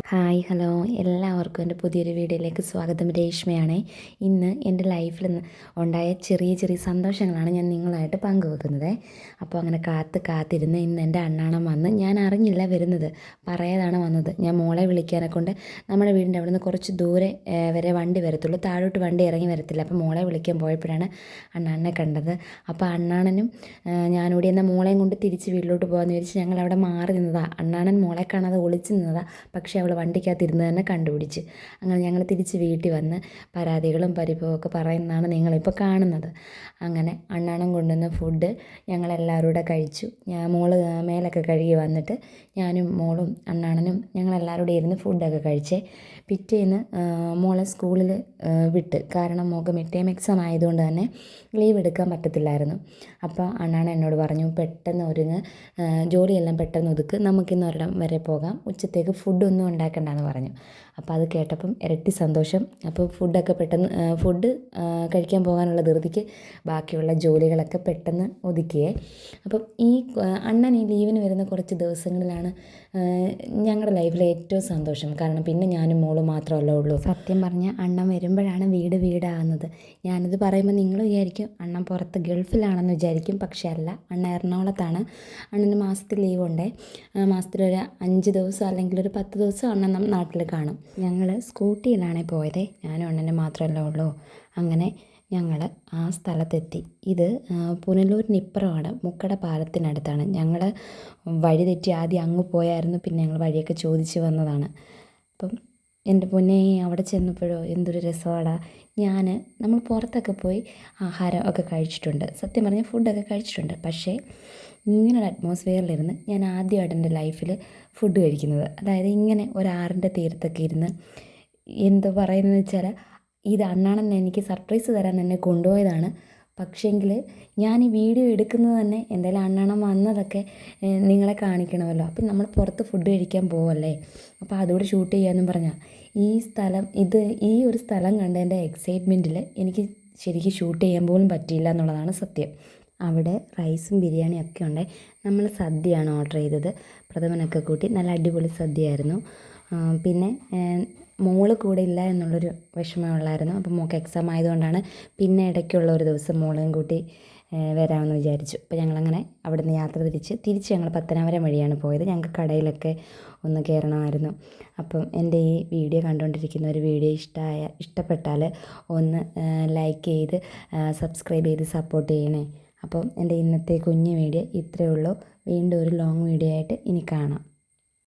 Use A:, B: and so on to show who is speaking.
A: Hi hello എല്ലാവർക്കും എൻ്റെ പുതിയൊരു വീഡിയോയിലേക്ക് സ്വാഗതം. രേഷ്മയാണേ. ഇന്ന് എൻ്റെ ലൈഫിൽ ഉണ്ടായ ചെറിയ ചെറിയ സന്തോഷങ്ങളാണ് ഞാൻ നിങ്ങളായിട്ട് പങ്കുവെക്കുന്നത്. അപ്പോൾ അങ്ങനെ കാത്തിരുന്ന് ഇന്ന് എൻ്റെ അണ്ണാണം വന്ന് ഞാൻ അറിഞ്ഞില്ല വരുന്നത്, പറയാതാണ് വന്നത്. ഞാൻ മോളെ വിളിക്കാനെ കൊണ്ട് നമ്മുടെ വീടിൻ്റെ അവിടെ നിന്ന് കുറച്ച് ദൂരെ വരെ വണ്ടി വരത്തുള്ളൂ, താഴോട്ട് വണ്ടി ഇറങ്ങി വരത്തില്ല. അപ്പോൾ മോളെ വിളിക്കാൻ പോയപ്പോഴാണ് അണ്ണാനെ കണ്ടത്. അപ്പോൾ അണ്ണാണനും ഞാനിവിടെ എന്നാൽ മോളെയും കൊണ്ട് തിരിച്ച് വീട്ടിലോട്ട് പോകാമെന്ന് വിചാരിച്ച് ഞങ്ങൾ അവിടെ മാറി നിന്നതാണ്. അണ്ണാണൻ മോളെ കാണാതെ ഒളിച്ച് നിന്നതാണ്. പക്ഷേ അവൾ വണ്ടിക്കകത്തിരുന്ന് തന്നെ കണ്ടുപിടിച്ച്. അങ്ങനെ ഞങ്ങൾ തിരിച്ച് വീട്ടിൽ വന്ന് പരാതികളും പരിഭവമൊക്കെ പറയുന്നതാണ് നിങ്ങളിപ്പോൾ കാണുന്നത്. അങ്ങനെ അണ്ണാണം കൊണ്ടുവന്ന ഫുഡ് ഞങ്ങളെല്ലാവരും കൂടെ കഴിച്ചു. മോള് മേലൊക്കെ കഴുകി വന്നിട്ട് ഞാനും മോളും അണ്ണാണനും ഞങ്ങളെല്ലാവരും കൂടെ ഇരുന്ന് ഫുഡൊക്കെ കഴിച്ചേ. പിറ്റേന്ന് മോളെ സ്കൂളിൽ വിട്ട്, കാരണം മോൾക്ക് മിഡ് ടൈം എക്സാം ആയതുകൊണ്ട് തന്നെ ലീവ് എടുക്കാൻ പറ്റത്തില്ലായിരുന്നു. അപ്പോൾ അണ്ണാണൻ എന്നോട് പറഞ്ഞു, പെട്ടെന്ന് ഒരുങ്ങ്, ജോലിയെല്ലാം പെട്ടെന്ന് ഒതുക്ക്, നമുക്കിന്ന് ഒരിടം വരെ പോകാം, ഉച്ചത്തേക്ക് ഫുഡൊന്നും ഉണ്ടാക്കണ്ടെന്ന് പറഞ്ഞു. അപ്പോൾ അത് കേട്ടപ്പം ഇരട്ടി സന്തോഷം. അപ്പോൾ ഫുഡ് കഴിക്കാൻ പോകാനുള്ള ധൃതിക്ക് ബാക്കിയുള്ള ജോലികളൊക്കെ പെട്ടെന്ന് ഒതുക്കിയേ. അപ്പം അണ്ണൻ ഈ ലീവിന് വരുന്ന കുറച്ച് ദിവസങ്ങളിലാണ് ഞങ്ങളുടെ ലൈഫിലെ ഏറ്റവും സന്തോഷം. കാരണം പിന്നെ ഞാനും മോളും മാത്രമല്ല ഉള്ളൂ. സത്യം പറഞ്ഞാൽ അണ്ണൻ വരുമ്പോഴാണ് വീടാകുന്നത്. ഞാനിത് പറയുമ്പോൾ നിങ്ങൾ വിചാരിക്കും അണ്ണൻ പുറത്ത് ഗൾഫിലാണെന്ന് വിചാരിക്കും. പക്ഷേ അല്ല, അണ്ണൻ എറണാകുളത്താണ്. അണ്ണന് മാസത്തിൽ ലീവുണ്ടേ. മാസത്തിലൊരു 5 ദിവസം അല്ലെങ്കിൽ ഒരു 10 ദിവസം അണ്ണൻ നാട്ടിൽ കാണും. ഞങ്ങൾ സ്കൂട്ടിയിലാണേ പോയത്, ഞാനും അണ്ണന് മാത്രമല്ല ഉള്ളൂ. അങ്ങനെ ഞങ്ങൾ ആ സ്ഥലത്തെത്തി. ഇത് പുനലൂരിനിപ്പുറമാണ്, മുക്കട പാലത്തിനടുത്താണ്. ഞങ്ങൾ വഴി തെറ്റി ആദ്യം അങ്ങ് പോയായിരുന്നു, പിന്നെ ഞങ്ങൾ വഴിയൊക്കെ ചോദിച്ച് വന്നതാണ്. അപ്പം എൻ്റെ പൊന്നേ, അവിടെ ചെന്നപ്പോഴോ എന്തൊരു രസമാടാ. നമ്മൾ പുറത്തൊക്കെ പോയി ആഹാരം ഒക്കെ കഴിച്ചിട്ടുണ്ട്, സത്യം പറഞ്ഞാൽ ഫുഡൊക്കെ കഴിച്ചിട്ടുണ്ട്. പക്ഷേ ഇങ്ങനൊരു അറ്റ്മോസ്ഫിയറിലിരുന്ന് ഞാൻ ആദ്യമായിട്ട് എൻ്റെ ലൈഫിൽ ഫുഡ് കഴിക്കുന്നത്. അതായത് ഇങ്ങനെ ഒരു ആറിൻ്റെ തീരത്തൊക്കെ ഇരുന്ന്, എന്തോ പറയുന്നതെന്ന് വെച്ചാൽ, ഇത് അണ്ണാണൻ എനിക്ക് സർപ്രൈസ് തരാൻ എന്നെ കൊണ്ടുപോയതാണ്. പക്ഷേങ്കിൽ ഞാൻ ഈ വീഡിയോ എടുക്കുന്നത് തന്നെ എന്തായാലും അണ്ണാണൻ വന്നതൊക്കെ നിങ്ങളെ കാണിക്കണമല്ലോ. അപ്പം നമ്മൾ പുറത്ത് ഫുഡ് കഴിക്കാൻ പോവല്ലേ, അപ്പോൾ അതുകൂടെ ഷൂട്ട് ചെയ്യാമെന്നും പറഞ്ഞാൽ ഈ ഒരു സ്ഥലം കണ്ട എൻ്റെ എക്സൈറ്റ്മെൻറ്റിൽ എനിക്ക് ശരിക്കും ഷൂട്ട് ചെയ്യാൻ പോലും പറ്റിയില്ല എന്നുള്ളതാണ് സത്യം. അവിടെ റൈസും ബിരിയാണിയും ഒക്കെ ഉണ്ട്. നമ്മൾ സദ്യയാണ് ഓർഡർ ചെയ്തത്, പ്രഥമനൊക്കെ കൂട്ടി നല്ല അടിപൊളി സദ്യയായിരുന്നു. പിന്നെ മോള് കൂടെ ഇല്ല എന്നുള്ളൊരു വിഷമമുള്ളായിരുന്നു. അപ്പോൾ മോൾക്ക് എക്സാം ആയതുകൊണ്ടാണ് പിന്നെ ഇടയ്ക്കുള്ള ഒരു ദിവസം മോളെയും കൂട്ടി വരാമെന്ന് വിചാരിച്ചു. അപ്പോൾ ഞങ്ങളങ്ങനെ അവിടെ നിന്ന് യാത്ര തിരിച്ച് ഞങ്ങൾ പത്തനാപുരം വഴിയാണ് പോയത്. ഞങ്ങൾക്ക് കടയിലൊക്കെ ഒന്ന് കയറണമായിരുന്നു. അപ്പം എൻ്റെ ഈ വീഡിയോ കണ്ടുകൊണ്ടിരിക്കുന്ന ഒരു വീഡിയോ ഇഷ്ടപ്പെട്ടാൽ ഒന്ന് ലൈക്ക് ചെയ്ത് സബ്സ്ക്രൈബ് ചെയ്ത് സപ്പോർട്ട് ചെയ്യണേ. അപ്പം എൻ്റെ ഇന്നത്തെ കുഞ്ഞു വീഡിയോ ഇത്രയേ ഉള്ളൂ. വീണ്ടും ഒരു ലോങ് വീഡിയോ ആയിട്ട് ഇനി കാണാം.